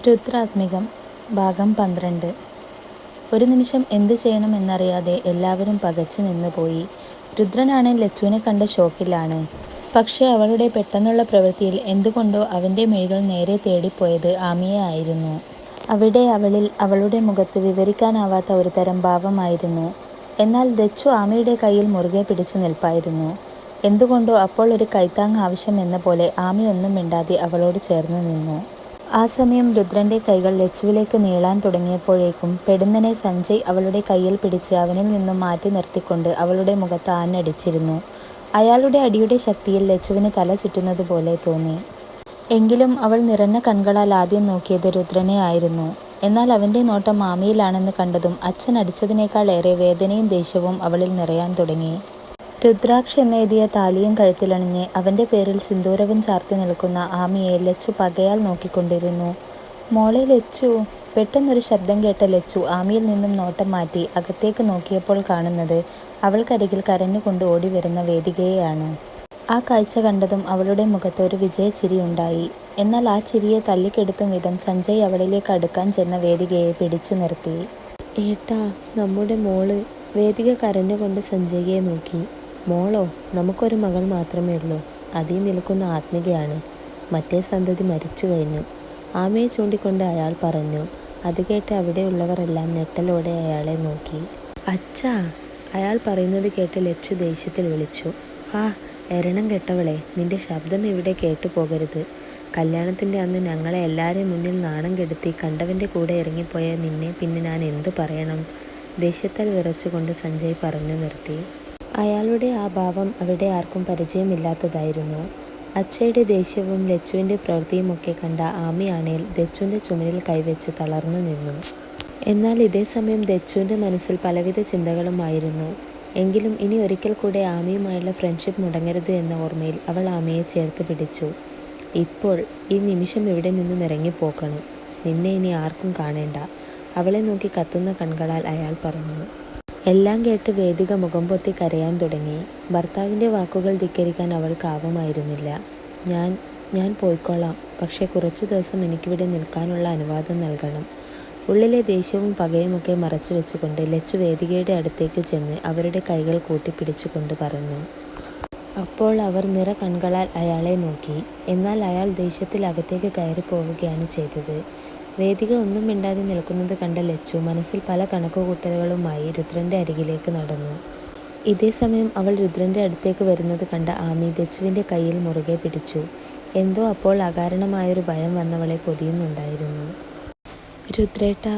രുദ്രാത്മികം ഭാഗം 12. ഒരു നിമിഷം എന്തു ചെയ്യണമെന്നറിയാതെ എല്ലാവരും പകച്ചു നിന്നുപോയി. രുദ്രനാണ് ലച്ചുവിനെ കണ്ട ഷോക്കിലാണ്. പക്ഷേ അവളുടെ പെട്ടെന്നുള്ള പ്രവൃത്തിയിൽ എന്തുകൊണ്ടോ അവൻ്റെ മിഴികൾ നേരെ തേടിപ്പോയത് ആമിയെ ആയിരുന്നു. അവിടെ അവളുടെ മുഖത്ത് വിവരിക്കാനാവാത്ത ഒരു തരം ഭാവമായിരുന്നു. എന്നാൽ ദച്ചു ആമിയുടെ കയ്യിൽ മുറുകെ പിടിച്ചു നിൽപ്പായിരുന്നു. എന്തുകൊണ്ടോ അപ്പോൾ ഒരു കൈത്താങ് ആവശ്യമെന്ന പോലെ ആമി ഒന്നും മിണ്ടാതെ അവളോട് ചേർന്ന് നിന്നു. ആ സമയം രുദ്രൻ്റെ കൈകൾ ലച്ചുവിലേക്ക് നീളാൻ തുടങ്ങിയപ്പോഴേക്കും പെടുന്നനെ സഞ്ജയ് അവളുടെ കയ്യിൽ പിടിച്ച് അവനിൽ നിന്നും മാറ്റി നിർത്തിക്കൊണ്ട് അവളുടെ മുഖത്ത് ആഞ്ഞടിച്ചിരുന്നു. അയാളുടെ അടിയുടെ ശക്തിയിൽ ലച്ചുവിന് തല ചുറ്റുന്നത് പോലെ തോന്നി. എങ്കിലും അവൾ നിറഞ്ഞ കൺകളാൽ ആദ്യം നോക്കിയത് രുദ്രനെ ആയിരുന്നു. എന്നാൽ അവൻ്റെ നോട്ടം ആമിയിലാണെന്ന് കണ്ടതും അച്ഛൻ അടിച്ചതിനേക്കാൾ ഏറെ വേദനയും ദേഷ്യവും അവളിൽ നിറയാൻ തുടങ്ങി. രുദ്രാക്ഷ് എന്നെഴുതിയ താലിയും കഴുത്തിലണിഞ്ഞ് അവൻ്റെ പേരിൽ സിന്ദൂരവും ചാർത്തി നിൽക്കുന്ന ആമിയെ ലച്ചു പകയാൽ നോക്കിക്കൊണ്ടിരുന്നു. മോളെ ലച്ചു! പെട്ടെന്നൊരു ശബ്ദം കേട്ട ലച്ചു ആമിയിൽ നിന്നും നോട്ടം മാറ്റി അകത്തേക്ക് നോക്കിയപ്പോൾ കാണുന്നത് അവൾക്കരികിൽ കരഞ്ഞുകൊണ്ട് ഓടി വരുന്ന വേദികയെയാണ്. ആ കാഴ്ച കണ്ടതും അവളുടെ മുഖത്ത് ഒരു വിജയച്ചിരി ഉണ്ടായി. എന്നാൽ ആ ചിരിയെ തല്ലിക്കെടുത്തും വിധം സഞ്ജയ് അവളിലേക്ക് അടുക്കാൻ ചെന്ന വേദികയെ പിടിച്ചു നിർത്തി. ഏട്ടാ, നമ്മുടെ മോള്! വേദിക കരഞ്ഞുകൊണ്ട് സഞ്ജയ്യെ നോക്കി. മോളോ? നമുക്കൊരു മകൾ മാത്രമേ ഉള്ളൂ. അതീ നിൽക്കുന്ന ആത്മികയാണ്. മറ്റേ സന്തതി മരിച്ചു കഴിഞ്ഞു. ആമയെ ചൂണ്ടിക്കൊണ്ട് അയാൾ പറഞ്ഞു. അത് കേട്ട് അവിടെയുള്ളവരെല്ലാം ഞെട്ടലോടെ അയാളെ നോക്കി. അച്ഛാ! അയാൾ പറയുന്നത് കേട്ട് ലച്ചു ദേഷ്യത്തിൽ വിളിച്ചു. ആ എരണം കെട്ടവളെ, നിന്റെ ശബ്ദം ഇവിടെ കേട്ടു പോകരുത്. കല്യാണത്തിൻ്റെ അന്ന് ഞങ്ങളെ എല്ലാവരെയും മുന്നിൽ നാണം കെടുത്തി കണ്ടവൻ്റെ കൂടെ ഇറങ്ങിപ്പോയ നിന്നെ പിന്നെ ഞാൻ എന്തു പറയണം? ദേഷ്യത്താൽ വിറച്ചുകൊണ്ട് സഞ്ജയ് പറഞ്ഞു നിർത്തി. അയാളുടെ ആ ഭാവം അവിടെ ആർക്കും പരിചയമില്ലാത്തതായിരുന്നു. അച്ഛയുടെ ദേഷ്യവും ലച്ചുവിൻ്റെ പ്രവൃത്തിയുമൊക്കെ കണ്ട ആമിയാണേൽ ദച്ചുവിൻ്റെ ചുമലിൽ കൈവച്ച് തളർന്നു നിന്നു. എന്നാൽ ഇതേ സമയം ദച്ചുവിൻ്റെ മനസ്സിൽ പലവിധ ചിന്തകളുമായിരുന്നു. എങ്കിലും ഇനി ഒരിക്കൽ കൂടെ ആമിയുമായുള്ള ഫ്രണ്ട്ഷിപ്പ് മുടങ്ങരുത് എന്ന ഓർമ്മയിൽ അവൾ ആമിയെ ചേർത്ത് പിടിച്ചു. ഇപ്പോൾ ഈ നിമിഷം ഇവിടെ നിന്നും ഇറങ്ങിപ്പോക്കണം. നിന്നെ ഇനി ആർക്കും കാണേണ്ട. അവളെ നോക്കി കത്തുന്ന കൺകളാൽ അയാൾ പറഞ്ഞു. എല്ലാം കേട്ട് വേദിക മുഖം പൊത്തി കരയാൻ തുടങ്ങി. ഭർത്താവിൻ്റെ വാക്കുകൾ ധിക്കരിക്കാൻ അവൾക്ക് ആവുമായിരുന്നില്ല. ഞാൻ പോയിക്കൊള്ളാം. പക്ഷേ കുറച്ച് ദിവസം എനിക്കിവിടെ നിൽക്കാനുള്ള അനുവാദം നൽകണം. ഉള്ളിലെ ദേഷ്യവും പകയുമൊക്കെ മറച്ചു വെച്ചുകൊണ്ട് ലച്ചു വേദികയുടെ അടുത്തേക്ക് ചെന്ന് അവരുടെ കൈകൾ കൂട്ടിപ്പിടിച്ചുകൊണ്ട് പറഞ്ഞു. അപ്പോൾ അവർ നിറ കൺകളാൽ അയാളെ നോക്കി. എന്നാൽ അയാൾ ദേഷ്യത്തിൽ അകത്തേക്ക് കയറി പോവുകയാണ് ചെയ്തത്. വേദിക ഒന്നും മിണ്ടാതെ നിൽക്കുന്നത് കണ്ട ലച്ചു മനസ്സിൽ പല കണക്കുകൂട്ടലുകളുമായി രുദ്രൻ്റെ അരികിലേക്ക് നടന്നു. ഇതേ സമയം അവൾ രുദ്രൻ്റെ അടുത്തേക്ക് വരുന്നത് കണ്ട ആമി ദച്ചുവിൻ്റെ കയ്യിൽ മുറുകെ പിടിച്ചു. എന്തോ അപ്പോൾ അകാരണമായൊരു ഭയം വന്നവളെ പൊതിയുന്നുണ്ടായിരുന്നു. രുദ്രേട്ടാ!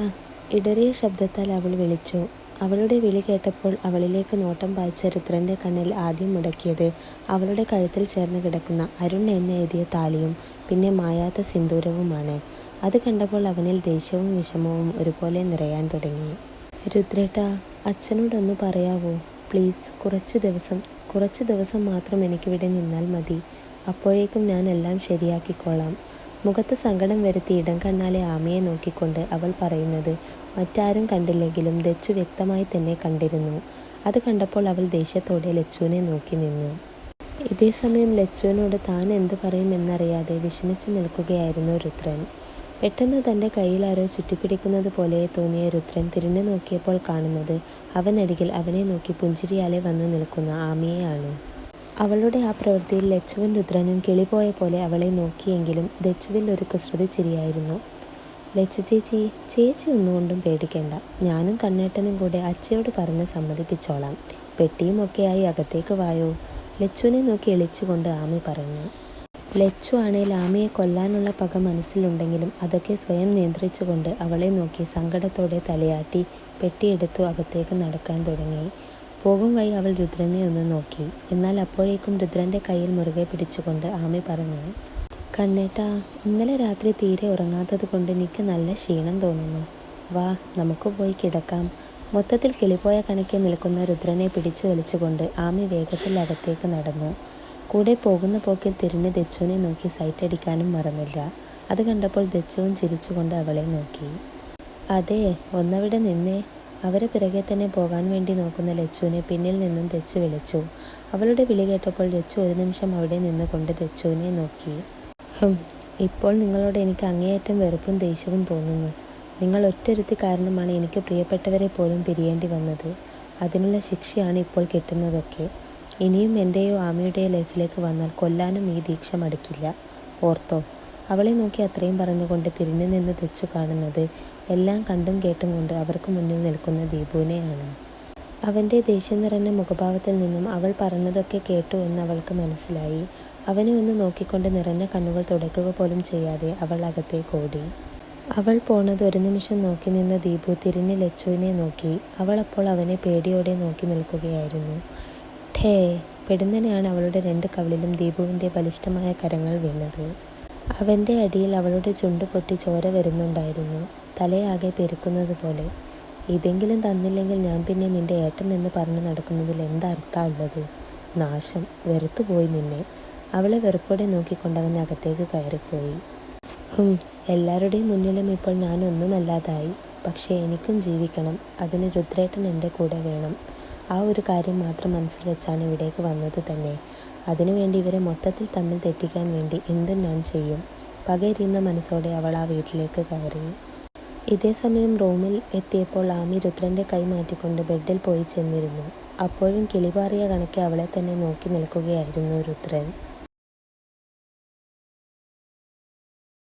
ഇടറിയ ശബ്ദത്താൽ അവൾ വിളിച്ചു. അവളുടെ വിളി കേട്ടപ്പോൾ അവളിലേക്ക് നോട്ടം പായിച്ച രുദ്രൻ്റെ കണ്ണിൽ ആദ്യം മുടക്കിയത് അവളുടെ കഴുത്തിൽ ചേർന്ന് കിടക്കുന്ന അരുൺ എന്നെഴുതിയ താലിയും പിന്നെ മായാത്ത സിന്ദൂരവുമാണ്. അത് കണ്ടപ്പോൾ അവനിൽ ദേഷ്യവും വിഷമവും ഒരുപോലെ നിറയാൻ തുടങ്ങി. രുദ്രേട്ടാ, അച്ഛനോടൊന്ന് പറയാവോ പ്ലീസ്? കുറച്ച് ദിവസം മാത്രം എനിക്കിവിടെ നിന്നാൽ മതി. അപ്പോഴേക്കും ഞാൻ എല്ലാം ശരിയാക്കിക്കോളാം. മുഖത്ത് സങ്കടം വരുത്തി ഇടം കണ്ണാലെ ആമയെ നോക്കിക്കൊണ്ട് അവൾ പറയുന്നത് മറ്റാരും കണ്ടില്ലെങ്കിലും ദച്ചു വ്യക്തമായി തന്നെ കണ്ടിരുന്നു. അത് കണ്ടപ്പോൾ അവൾ ദേഷ്യത്തോടെ ലച്ചുവിനെ നോക്കി നിന്നു. ഇതേ സമയം ലച്ചുവിനോട് താൻ എന്തു പറയുമെന്നറിയാതെ വിഷമിച്ച് നിൽക്കുകയായിരുന്നു രുദ്രൻ. പെട്ടെന്ന് തൻ്റെ കയ്യിൽ ആരോ ചുറ്റിപ്പിടിക്കുന്നത് പോലെ തോന്നിയ രുദ്രൻ തിരിഞ്ഞു നോക്കിയപ്പോൾ കാണുന്നത് അവനരികിൽ അവനെ നോക്കി പുഞ്ചിരിയാലെ വന്നു നിൽക്കുന്ന ആമിയെയാണ്. അവളുടെ ആ പ്രവൃത്തിയിൽ ലച്ചുവും രുദ്രനും കിളിപോയ പോലെ അവളെ നോക്കിയെങ്കിലും ദച്ചുവിൽ ഒരു കുസൃതി ചിരിയായിരുന്നു. ലച്ചു ചേച്ചി ഒന്നുകൊണ്ടും പേടിക്കേണ്ട. ഞാനും കണ്ണേട്ടനും കൂടെ അച്ഛയോട് പറഞ്ഞ് സമ്മതിപ്പിച്ചോളാം. പെട്ടിയുമൊക്കെയായി അകത്തേക്ക് വായോ. ലച്ചുവിനെ നോക്കി എളിച്ചുകൊണ്ട് ആമി പറഞ്ഞു. ലച്ചു ആണേൽ ആമിയെ കൊല്ലാനുള്ള പക മനസ്സിലുണ്ടെങ്കിലും അതൊക്കെ സ്വയം നിയന്ത്രിച്ചുകൊണ്ട് അവളെ നോക്കി സങ്കടത്തോടെ തലയാട്ടി പെട്ടിയെടുത്തു അകത്തേക്ക് നടക്കാൻ തുടങ്ങി. പോകും വഴി അവൾ രുദ്രനെ ഒന്ന് നോക്കി. എന്നാൽ അപ്പോഴേക്കും രുദ്രൻ്റെ കയ്യിൽ മുറുകെ പിടിച്ചുകൊണ്ട് ആമി പറഞ്ഞു. കണ്ണേട്ടാ, ഇന്നലെ രാത്രി തീരെ ഉറങ്ങാത്തത് കൊണ്ട് എനിക്ക് നല്ല ക്ഷീണം തോന്നുന്നു. വാ, നമുക്ക് പോയി കിടക്കാം. മൊത്തത്തിൽ കിളിപോയ കണക്കെ നിൽക്കുന്ന രുദ്രനെ പിടിച്ചു വലിച്ചുകൊണ്ട് ആമി വേഗത്തിൽ അകത്തേക്ക് നടന്നു. കൂടെ പോകുന്ന പോക്കിൽ തിരിഞ്ഞ് ദച്ചുവിനെ നോക്കി സൈറ്റടിക്കാനും മറന്നില്ല. അത് കണ്ടപ്പോൾ ദച്ചുവും ചിരിച്ചുകൊണ്ട് അവളെ നോക്കി. അതെ, ഒന്നവിടെ നിന്നേ. അവരെ പിറകെ തന്നെ പോകാൻ വേണ്ടി നോക്കുന്ന ലച്ചുവിനെ പിന്നിൽ നിന്നും ദച്ചു വിളിച്ചു. അവളുടെ വിളി കേട്ടപ്പോൾ ലച്ചു ഒരു നിമിഷം അവിടെ നിന്നുകൊണ്ട് ദച്ചുവിനെ നോക്കി. ഇപ്പോൾ നിങ്ങളോട് എനിക്ക് അങ്ങേയറ്റം വെറുപ്പും ദേഷ്യവും തോന്നുന്നു. നിങ്ങൾ ഒറ്റൊരുത്തി കാരണമാണ് എനിക്ക് പ്രിയപ്പെട്ടവരെ പോലും പിരിയേണ്ടി വന്നത്. അതിനുള്ള ശിക്ഷയാണ് ഇപ്പോൾ കിട്ടുന്നതൊക്കെ. ഇനിയും എൻ്റെയോ ആമിയുടെയോ ലൈഫിലേക്ക് വന്നാൽ കൊല്ലാനും ഈ ദീക്ഷ മടുക്കില്ല. ഓർത്തോ. അവളെ നോക്കി അത്രയും പറഞ്ഞുകൊണ്ട് തിരിഞ്ഞു നിന്ന് തെച്ചു കാണുന്നത് എല്ലാം കണ്ടും കേട്ടും കൊണ്ട് അവർക്ക് മുന്നിൽ നിൽക്കുന്ന ദീപുവിനെയാണ്. അവൻ്റെ ദേഷ്യം നിറഞ്ഞ മുഖഭാവത്തിൽ നിന്നും അവൾ പറഞ്ഞതൊക്കെ കേട്ടു എന്ന് അവൾക്ക് മനസ്സിലായി. അവനെ ഒന്ന് നോക്കിക്കൊണ്ട് നിറഞ്ഞ കണ്ണുകൾ തുടയ്ക്കുക പോലും ചെയ്യാതെ അവൾ അകത്തേക്ക് ഓടി. അവൾ പോണത് ഒരു നിമിഷം നോക്കി നിന്ന ദീപു തിരിഞ്ഞ് ലച്ചുവിനെ നോക്കി. അവൾ അപ്പോൾ അവനെ പേടിയോടെ നോക്കി നിൽക്കുകയായിരുന്നു. ഠേ. പെടുന്നനെയാണ് അവളുടെ 2 കവിളിലും ദീപുവിൻ്റെ ബലിഷ്ഠമായ കരങ്ങൾ വീണത്. അവൻ്റെ അടിയിൽ അവളുടെ ചുണ്ട് പൊട്ടി ചോര വരുന്നുണ്ടായിരുന്നു, തലയാകെ പെരുക്കുന്നത് പോലെ. ഇതെങ്കിലും തന്നില്ലെങ്കിൽ ഞാൻ പിന്നെ നിന്റെ ഏട്ടൻ എന്ന് പറഞ്ഞു നടക്കുന്നതിൽ എന്താ ഉള്ളത്? നാശം, വെറുത്തുപോയി നിന്നെ. അവളെ വെറുപ്പോടെ നോക്കിക്കൊണ്ടവൻ അകത്തേക്ക് കയറിപ്പോയി. എല്ലാവരുടെയും മുന്നിലും ഇപ്പോൾ ഞാൻ ഒന്നുമല്ലാതായി. പക്ഷേ എനിക്കും ജീവിക്കണം. അതിന് രുദ്രേട്ടൻ എൻ്റെ കൂടെ വേണം. ആ ഒരു കാര്യം മാത്രം മനസ്സിൽ വെച്ചാണ് ഇവിടേക്ക് വന്നത് തന്നെ. അതിനുവേണ്ടി ഇവരെ മൊത്തത്തിൽ തമ്മിൽ തെറ്റിക്കാൻ വേണ്ടി എന്തും ഞാൻ ചെയ്യും. പകയെരിയുന്ന മനസ്സോടെ അവൾ ആ വീട്ടിലേക്ക് കയറി. ഇതേ സമയം റൂമിൽ എത്തിയപ്പോൾ ആമി രുദ്രൻ്റെ കൈ മാറ്റിക്കൊണ്ട് ബെഡിൽ പോയി ചെന്നിരുന്നു. അപ്പോഴും കിളിപാറിയ കണക്കെ അവളെ തന്നെ നോക്കി നിൽക്കുകയായിരുന്നു രുദ്രൻ.